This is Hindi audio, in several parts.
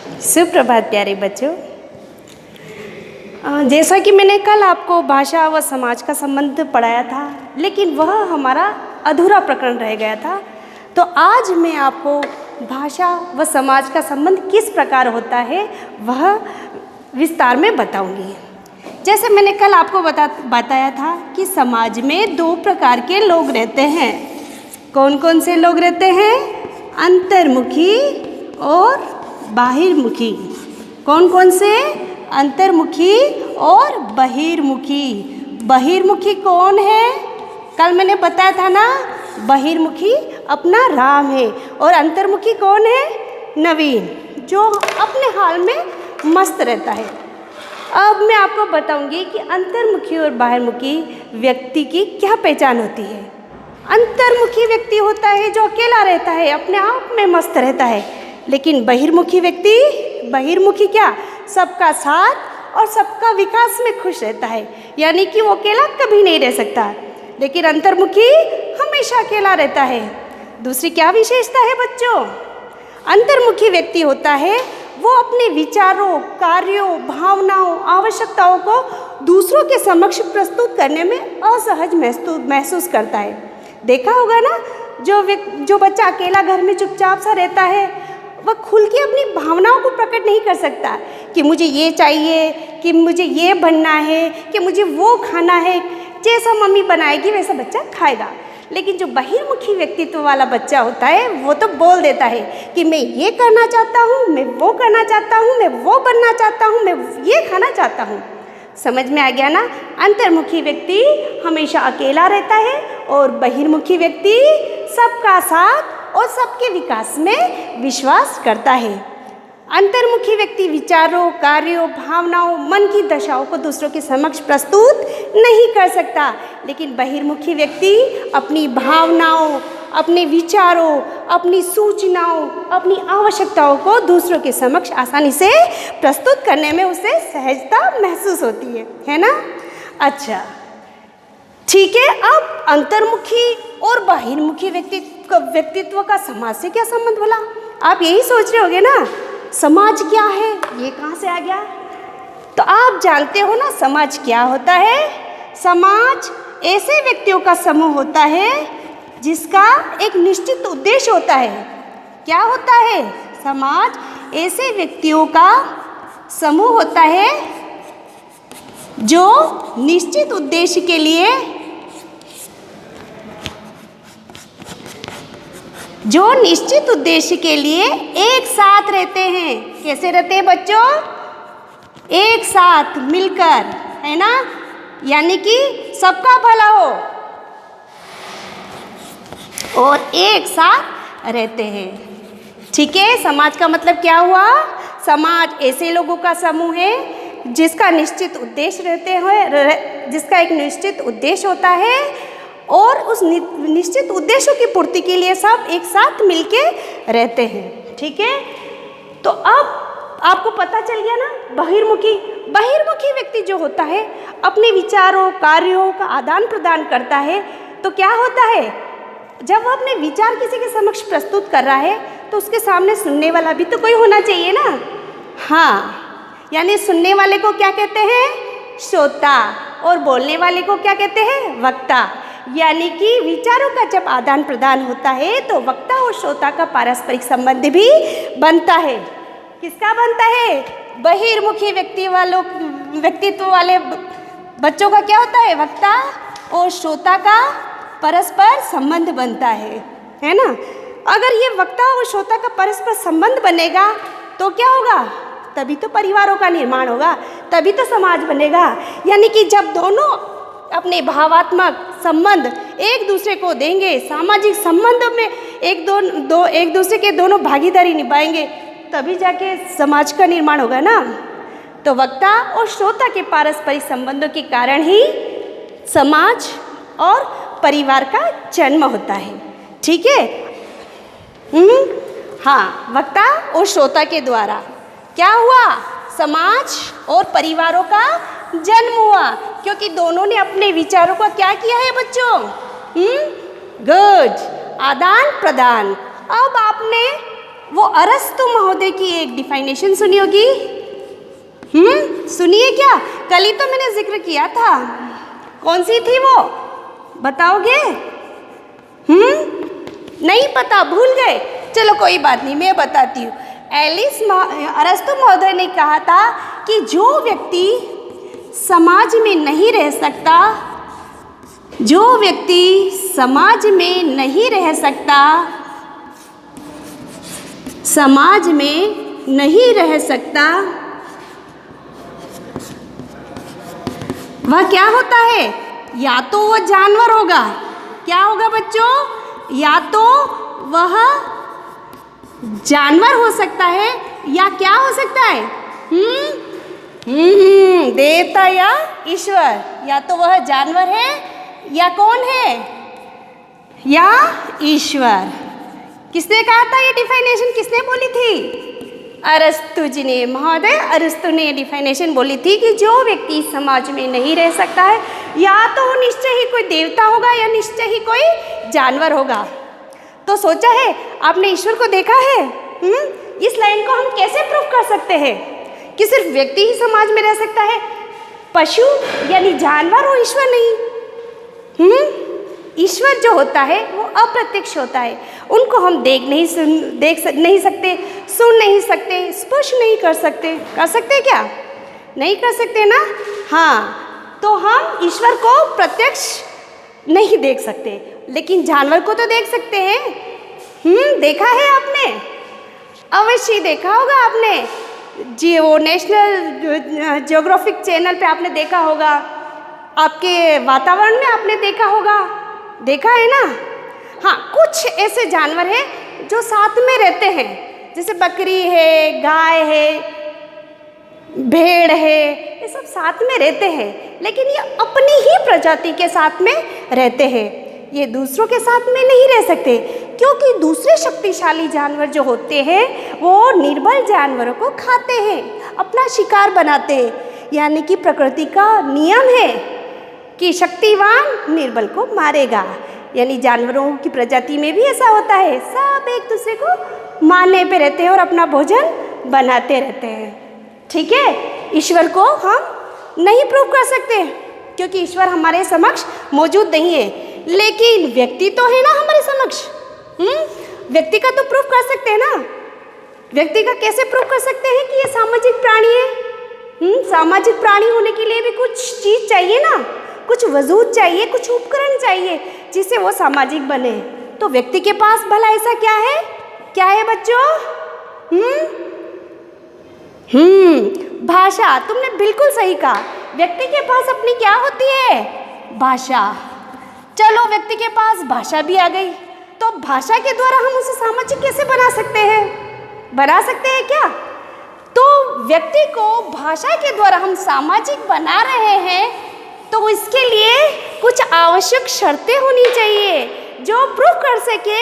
सुप्रभात प्यारे बच्चों। जैसा कि मैंने कल आपको भाषा व समाज का संबंध पढ़ाया था, लेकिन वह हमारा अधूरा प्रकरण रह गया था। तो आज मैं आपको भाषा व समाज का संबंध किस प्रकार होता है वह विस्तार में बताऊंगी। जैसे मैंने कल आपको बताया था कि समाज में दो प्रकार के लोग रहते हैं। कौन कौन से लोग रहते हैं? अंतर्मुखी और बाहिर्मुखी। कौन कौन से? अंतर्मुखी और बहिर्मुखी। बहिर्मुखी कौन है? कल मैंने बताया था ना, बहिर्मुखी अपना राम है और अंतर्मुखी कौन है? नवीन, जो अपने हाल में मस्त रहता है। अब मैं आपको बताऊंगी कि अंतर्मुखी और बाहिर्मुखी व्यक्ति की क्या पहचान होती है। अंतर्मुखी व्यक्ति होता है जो अकेला रहता है, अपने आप में मस्त रहता है। लेकिन बहिर्मुखी व्यक्ति, बहिर्मुखी क्या? सबका साथ और सबका विकास में खुश रहता है, यानी कि वो अकेला कभी नहीं रह सकता। लेकिन अंतर्मुखी हमेशा अकेला रहता है। दूसरी क्या विशेषता है बच्चों? अंतर्मुखी व्यक्ति होता है वो अपने विचारों, कार्यों, भावनाओं, आवश्यकताओं को दूसरों के समक्ष प्रस्तुत करने में असहज महसूस करता है। देखा होगा ना, जो बच्चा अकेला घर में चुपचाप सा रहता है, वह खुल के अपनी भावनाओं को प्रकट नहीं कर सकता कि मुझे ये चाहिए, कि मुझे ये बनना है, कि मुझे वो खाना है। जैसा मम्मी बनाएगी वैसा बच्चा खाएगा। लेकिन जो बहिर्मुखी व्यक्तित्व वाला बच्चा होता है वो तो बोल देता है कि मैं ये करना चाहता हूँ, मैं वो करना चाहता हूँ, मैं वो बनना चाहता हूँ, मैं ये खाना चाहता हूँ। समझ में आ गया ना? अंतर्मुखी व्यक्ति हमेशा अकेला रहता है और बहिर्मुखी व्यक्ति सबका साथ और सबके विकास में विश्वास करता है। अंतर्मुखी व्यक्ति विचारों, कार्यों, भावनाओं, मन की दशाओं को दूसरों के समक्ष प्रस्तुत नहीं कर सकता। लेकिन बहिर्मुखी व्यक्ति अपनी भावनाओं, अपने विचारों, अपनी सूचनाओं, अपनी आवश्यकताओं को दूसरों के समक्ष आसानी से प्रस्तुत करने में उसे सहजता महसूस होती है ना? अच्छा, ठीक है। अब अंतर्मुखी और बाहिर्मुखी व्यक्तित्व का समाज से क्या संबंध भला? आप यही सोच रहे होगे ना, समाज क्या है, ये कहाँ से आ गया? तो आप जानते हो ना समाज क्या होता है? समाज ऐसे व्यक्तियों का समूह होता है जिसका एक निश्चित उद्देश्य होता है। क्या होता है? समाज ऐसे व्यक्तियों का समूह होता है जो निश्चित उद्देश्य के लिए एक साथ रहते हैं। कैसे रहते हैं बच्चों? एक साथ मिलकर, है ना? यानी कि सबका भला हो और एक साथ रहते हैं। ठीक है, समाज का मतलब क्या हुआ? समाज ऐसे लोगों का समूह है जिसका निश्चित उद्देश्य जिसका एक निश्चित उद्देश्य होता है और उस निश्चित उद्देश्यों की पूर्ति के लिए सब एक साथ मिलके रहते हैं। ठीक है, तो अब आपको पता चल गया ना, बहिर्मुखी व्यक्ति जो होता है अपने विचारों, कार्यों का आदान प्रदान करता है। तो क्या होता है, जब वो अपने विचार किसी के समक्ष प्रस्तुत कर रहा है तो उसके सामने सुनने वाला भी तो कोई होना चाहिए ना। हाँ, यानी सुनने वाले को क्या कहते हैं? श्रोता। और बोलने वाले को क्या कहते हैं? वक्ता। यानी कि विचारों का जब आदान प्रदान होता है तो वक्ता और श्रोता का पारस्परिक संबंध भी बनता है। किसका बनता है? बहिर्मुखी व्यक्तित्व वाले बच्चों का क्या होता है? वक्ता और श्रोता का परस्पर संबंध बनता है ना? अगर ये वक्ता और श्रोता का परस्पर संबंध बनेगा तो क्या होगा? तभी तो परिवारों का निर्माण होगा, तभी तो समाज बनेगा। यानी कि जब दोनों अपने भावात्मक संबंध एक दूसरे को देंगे, सामाजिक संबंधों में एक दूसरे के दोनों भागीदारी निभाएंगे, तभी जाके समाज का निर्माण होगा ना। तो वक्ता और श्रोता के पारस्परिक संबंधों के कारण ही समाज और परिवार का जन्म होता है। ठीक है? हाँ, वक्ता और श्रोता के द्वारा क्या हुआ? समाज और परिवारों का जन्म हुआ, क्योंकि दोनों ने अपने विचारों का क्या किया है बच्चों? गुड, आदान प्रदान। अब आपने वो अरस्तु महोदय की एक डिफाइनेशन सुनी होगी। सुनिए क्या, कल ही तो मैंने जिक्र किया था। कौन सी थी वो, बताओगे? नहीं पता, भूल गए? चलो कोई बात नहीं, मैं बताती हूँ। अरस्तु महोदय ने कहा था कि जो व्यक्ति समाज में नहीं रह सकता, जो व्यक्ति समाज में नहीं रह सकता, समाज में नहीं रह सकता, वह क्या होता है? या तो वह जानवर होगा। क्या होगा बच्चों? या तो वह जानवर हो सकता है, या क्या हो सकता है? देवता या ईश्वर। या तो वह जानवर है, या कौन है? या ईश्वर। किसने कहा था ये डिफाइनेशन, किसने बोली थी? अरस्तु जी ने। महोदय अरस्तु ने ये डिफाइनेशन बोली थी कि जो व्यक्ति समाज में नहीं रह सकता है, या तो वो निश्चय ही कोई देवता होगा, या निश्चय ही कोई जानवर होगा। तो सोचा है आपने ईश्वर को देखा है? इस लाइन को हम कैसे प्रूव कर सकते हैं कि सिर्फ व्यक्ति ही समाज में रह सकता है, पशु यानी जानवर और ईश्वर नहीं? ईश्वर जो होता है वो अप्रत्यक्ष होता है, उनको हम देख नहीं सकते, सुन नहीं सकते, स्पर्श नहीं कर सकते। कर सकते क्या? नहीं कर सकते ना। हाँ, तो हम ईश्वर को प्रत्यक्ष नहीं देख सकते, लेकिन जानवर को तो देख सकते हैं। देखा है आपने? अवश्य देखा होगा आपने जी, वो नेशनल ज्योग्राफिक चैनल पे आपने देखा होगा, आपके वातावरण में आपने देखा होगा, देखा है ना। हाँ, कुछ ऐसे जानवर हैं जो साथ में रहते हैं, जैसे बकरी है, गाय है, भेड़ है, ये सब साथ में रहते हैं, लेकिन ये अपनी ही प्रजाति के साथ में रहते हैं। ये दूसरों के साथ में नहीं रह सकते, क्योंकि दूसरे शक्तिशाली जानवर जो होते हैं वो निर्बल जानवरों को खाते हैं, अपना शिकार बनाते हैं। यानी कि प्रकृति का नियम है कि शक्तिवान निर्बल को मारेगा। यानी जानवरों की प्रजाति में भी ऐसा होता है, सब एक दूसरे को मारने पे रहते हैं और अपना भोजन बनाते रहते हैं। ठीक है, ईश्वर को हम नहीं प्रूव कर सकते, क्योंकि ईश्वर हमारे समक्ष मौजूद नहीं है, लेकिन व्यक्ति तो है ना हमारे समक्ष। व्यक्ति का तो प्रूफ कर सकते हैं ना। व्यक्ति का कैसे प्रूफ कर सकते हैं कि ये सामाजिक प्राणी है? सामाजिक प्राणी होने के लिए भी कुछ चीज चाहिए ना, कुछ वजूद चाहिए, कुछ उपकरण चाहिए जिससे वो सामाजिक बने। तो व्यक्ति के पास भला ऐसा क्या है? क्या है बच्चों? भाषा। तुमने बिल्कुल सही कहा, व्यक्ति के पास अपनी क्या होती है? भाषा। चलो, व्यक्ति के पास भाषा भी आ गई, तो भाषा के द्वारा हम उसे सामाजिक कैसे बना सकते हैं? बना सकते हैं क्या? तो व्यक्ति को भाषा के द्वारा हम सामाजिक बना रहे हैं, तो इसके लिए कुछ आवश्यक शर्तें होनी चाहिए जो प्रूव कर सके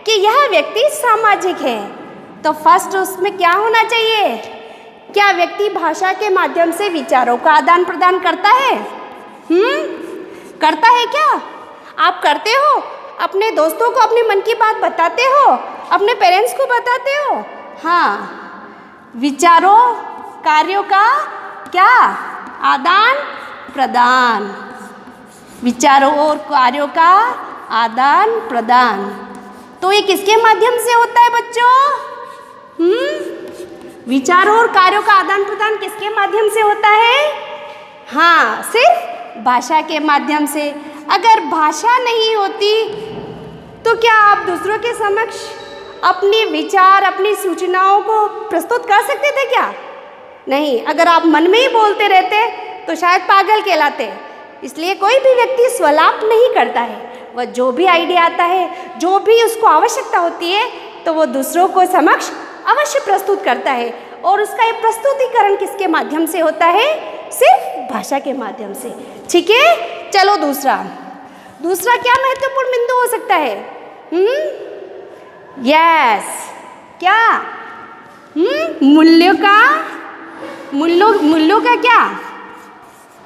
कि यह व्यक्ति सामाजिक है। तो फर्स्ट उसमें क्या होना चाहिए? क्या व्यक्ति भाषा के माध्यम से विचारों का आदान प्रदान करता है? करता है क्या? आप करते हो? अपने दोस्तों को अपने मन की बात बताते हो? अपने पेरेंट्स को बताते हो? हाँ, विचारों कार्यों का क्या आदान प्रदान, विचारों और कार्यों का आदान प्रदान। तो ये किसके माध्यम से होता है बच्चों? विचारों और कार्यों का आदान प्रदान किसके माध्यम से होता है? हाँ, सिर्फ भाषा के माध्यम से। अगर भाषा नहीं होती तो क्या आप दूसरों के समक्ष अपने विचार, अपनी सूचनाओं को प्रस्तुत कर सकते थे क्या? नहीं। अगर आप मन में ही बोलते रहते तो शायद पागल कहलाते। इसलिए कोई भी व्यक्ति स्वलाप नहीं करता है, वह जो भी आइडिया आता है, जो भी उसको आवश्यकता होती है, तो वो दूसरों को समक्ष अवश्य प्रस्तुत करता है। और उसका ये प्रस्तुतिकरण किसके माध्यम से होता है? सिर्फ भाषा के माध्यम से। ठीक है, चलो दूसरा क्या महत्वपूर्ण बिंदु हो सकता है? यस, क्या? मूल्यों का क्या?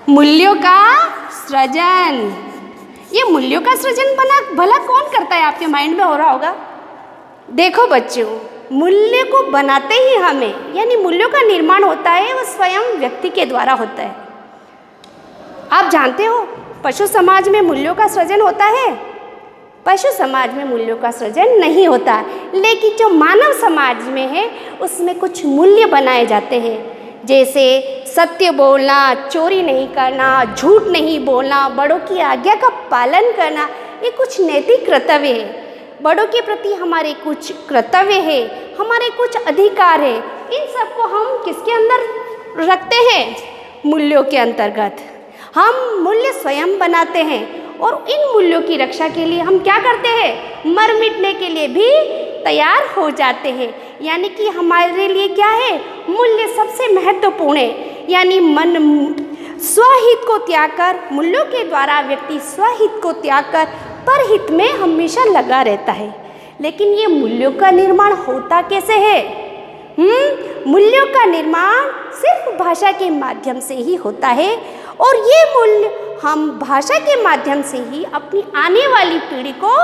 मूल्यों का सृजन। ये मूल्यों का सृजन भला कौन करता है? आपके माइंड में हो रहा होगा। देखो बच्चों, मूल्य को बनाते ही हमें, यानी मूल्यों का निर्माण होता है वो स्वयं व्यक्ति के द्वारा होता है। आप जानते हो पशु समाज में मूल्यों का सृजन होता है? पशु समाज में मूल्यों का सृजन नहीं होता, लेकिन जो मानव समाज में है उसमें कुछ मूल्य बनाए जाते हैं, जैसे सत्य बोलना, चोरी नहीं करना, झूठ नहीं बोलना, बड़ों की आज्ञा का पालन करना, ये कुछ नैतिक कर्तव्य है। बड़ों के प्रति हमारे कुछ कर्तव्य है, हमारे कुछ अधिकार है। इन सबको हम किसके अंदर रखते हैं? मूल्यों के अंतर्गत। हम मूल्य स्वयं बनाते हैं और इन मूल्यों की रक्षा के लिए हम क्या करते हैं? मर मिटने के लिए भी तैयार हो जाते हैं। यानी कि हमारे लिए क्या है? मूल्य सबसे महत्वपूर्ण है। यानी मन स्वहित को त्याग कर, मूल्यों के द्वारा व्यक्ति स्वहित को त्याग कर परहित में हमेशा लगा रहता है। लेकिन ये मूल्यों का निर्माण होता कैसे है? मूल्यों का निर्माण सिर्फ भाषा के माध्यम से ही होता है और ये मूल्य हम भाषा के माध्यम से ही अपनी आने वाली पीढ़ी को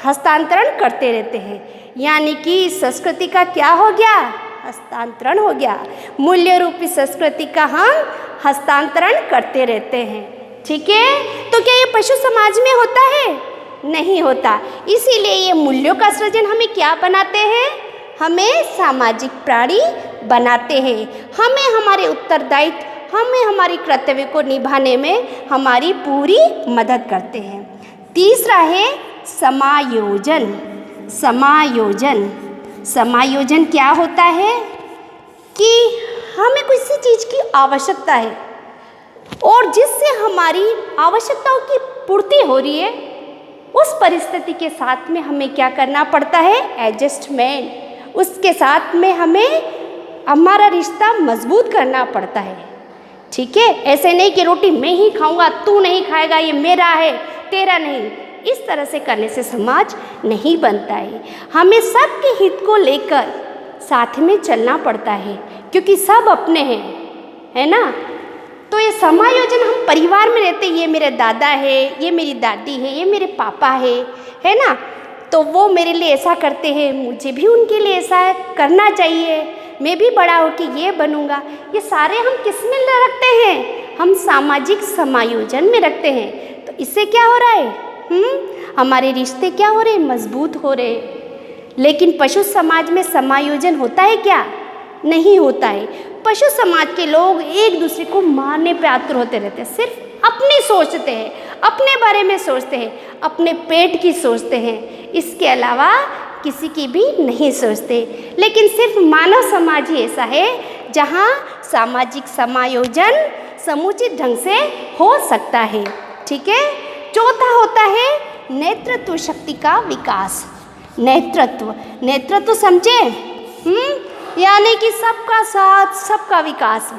हस्तांतरण करते रहते हैं। यानी कि संस्कृति का क्या हो गया? हस्तांतरण हो गया। मूल्य रूपी संस्कृति का हम हस्तांतरण करते रहते हैं। ठीक है, तो क्या ये पशु समाज में होता है? नहीं होता। इसीलिए ये मूल्यों का सृजन हमें क्या बनाते हैं? हमें सामाजिक प्राणी बनाते हैं। हमें हमारे उत्तरदायित्व, हमें हमारी कर्तव्य को निभाने में हमारी पूरी मदद करते हैं। तीसरा है समायोजन। समायोजन, समायोजन क्या होता है कि हमें किसी चीज़ की आवश्यकता है और जिससे हमारी आवश्यकताओं की पूर्ति हो रही है, उस परिस्थिति के साथ में हमें क्या करना पड़ता है? एडजस्टमेंट। उसके साथ में हमें हमारा रिश्ता मजबूत करना पड़ता है। ठीक है, ऐसे नहीं कि रोटी मैं ही खाऊंगा, तू नहीं खाएगा, ये मेरा है तेरा नहीं। इस तरह से करने से समाज नहीं बनता है। हमें सबके हित को लेकर साथ में चलना पड़ता है, क्योंकि सब अपने हैं, है ना। तो ये समायोजन, हम परिवार में रहते, ये मेरे दादा है, ये मेरी दादी है, ये मेरे पापा है ना। तो वो मेरे लिए ऐसा करते हैं, मुझे भी उनके लिए ऐसा करना चाहिए, मैं भी बड़ा होकर ये बनूंगा। ये सारे हम किस में रखते हैं? हम सामाजिक समायोजन में रखते हैं। तो इससे क्या हो रहा है? हमारे रिश्ते क्या हो रहे? मजबूत हो रहे। लेकिन पशु समाज में समायोजन होता है क्या? नहीं होता है। पशु समाज के लोग एक दूसरे को मारने पे आतुर होते रहते हैं। सिर्फ अपने सोचते हैं, अपने बारे में सोचते हैं, अपने पेट की सोचते हैं, इसके अलावा किसी की भी नहीं सोचते। लेकिन सिर्फ मानव समाज ही ऐसा है जहाँ सामाजिक समायोजन समुचित ढंग से हो सकता है। ठीक है। चौथा होता है नेतृत्व शक्ति का विकास। नेतृत्व, नेतृत्व समझे? यानी कि सबका साथ, सबका विकास।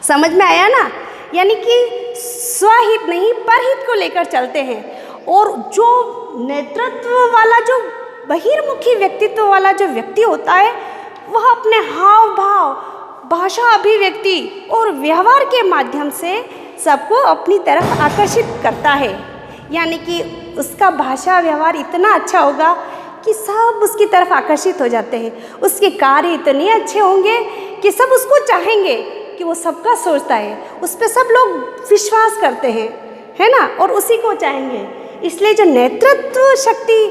समझ में आया ना? यानी कि स्वहित नहीं परहित को लेकर चलते हैं। और जो नेतृत्व वाला, जो बहिर्मुखी व्यक्तित्व वाला जो व्यक्ति होता है, वह अपने हाव भाव, भाषा, अभिव्यक्ति और व्यवहार के माध्यम से सबको अपनी तरफ आकर्षित करता है। यानी कि उसका भाषा व्यवहार इतना अच्छा होगा कि सब उसकी तरफ आकर्षित हो जाते हैं। उसके कार्य इतने अच्छे होंगे कि सब उसको चाहेंगे, कि वो सबका सोचता है, उस पर सब लोग विश्वास करते हैं, है ना, और उसी को चाहेंगे। इसलिए जो नेतृत्व शक्ति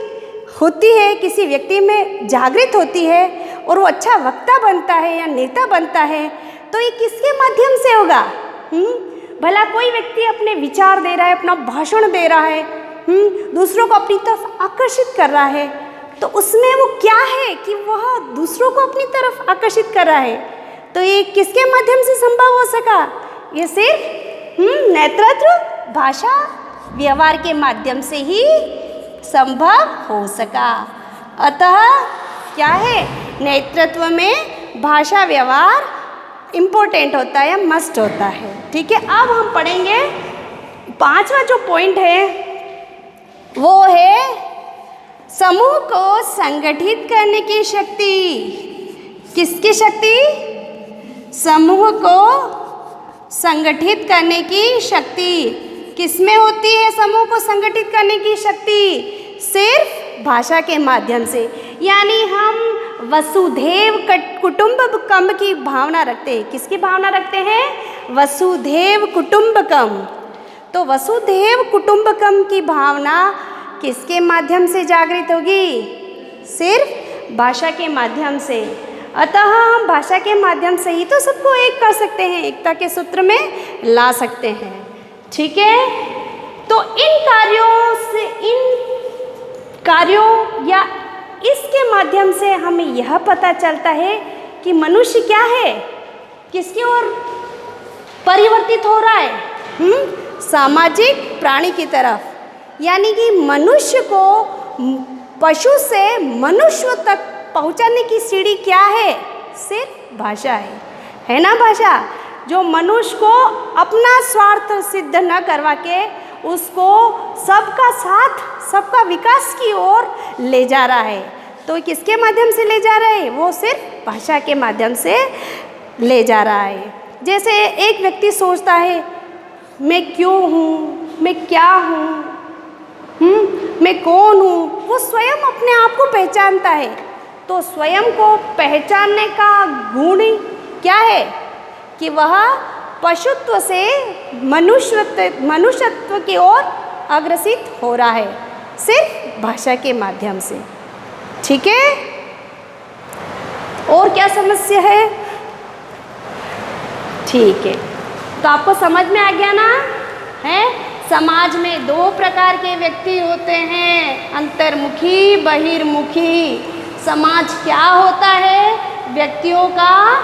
होती है किसी व्यक्ति में जागृत होती है और वो अच्छा वक्ता बनता है या नेता बनता है, तो ये किसके माध्यम से होगा? भला कोई व्यक्ति अपने विचार दे रहा है, अपना भाषण दे रहा है, दूसरों को अपनी तरफ आकर्षित कर रहा है, तो उसमें वो क्या है कि वह दूसरों को अपनी तरफ आकर्षित कर रहा है। तो ये किसके माध्यम से संभव हो सका? ये सिर्फ नेतृत्व, भाषा, व्यवहार के माध्यम से ही संभव हो सका। अतः क्या है? नेतृत्व में भाषा व्यवहार इम्पोर्टेंट होता है, मस्ट होता है। ठीक है। अब हम पढ़ेंगे 5वां जो पॉइंट है वो है समूह को संगठित करने की शक्ति। किसकी शक्ति? समूह को संगठित करने की शक्ति। किसमें होती है समूह को संगठित करने की शक्ति? सिर्फ भाषा के माध्यम से। यानी हम वसुधैव कुटुंबकम की भावना रखते हैं। किसकी भावना रखते हैं? वसुधैव कुटुंबकम। तो वसुधैव कुटुंबकम की भावना किसके माध्यम से जागृत होगी? सिर्फ भाषा के माध्यम से। अतः हम भाषा के माध्यम से ही तो सबको एक कर सकते हैं, एकता के सूत्र में ला सकते हैं। ठीक है, तो इन कार्यों या इसके माध्यम से हमें यह पता चलता है कि मनुष्य क्या है, किसकी ओर परिवर्तित हो रहा है? सामाजिक प्राणी की तरफ। यानी कि मनुष्य को पशु से मनुष्य तक पहुंचाने की सीढ़ी क्या है? सिर्फ भाषा है ना? भाषा जो मनुष्य को अपना स्वार्थ सिद्ध न करवा के उसको सबका साथ, सबका विकास की ओर ले जा रहा है। तो किसके माध्यम से ले जा रहा है? वो सिर्फ भाषा के माध्यम से ले जा रहा है। जैसे एक व्यक्ति सोचता है मैं क्यों हूँ, मैं क्या हूँ, मैं कौन हूँ, वो स्वयं अपने आप को पहचानता है। तो स्वयं को पहचानने का गुण क्या है? कि वह पशुत्व से मनुष्यत्व की ओर अग्रसित हो रहा है, सिर्फ भाषा के माध्यम से। ठीक है, और क्या समस्या है? ठीक है, तो आपको समझ में आ गया ना? है, समाज में दो प्रकार के व्यक्ति होते हैं, अंतर्मुखी, बहिर्मुखी। समाज क्या होता है? व्यक्तियों का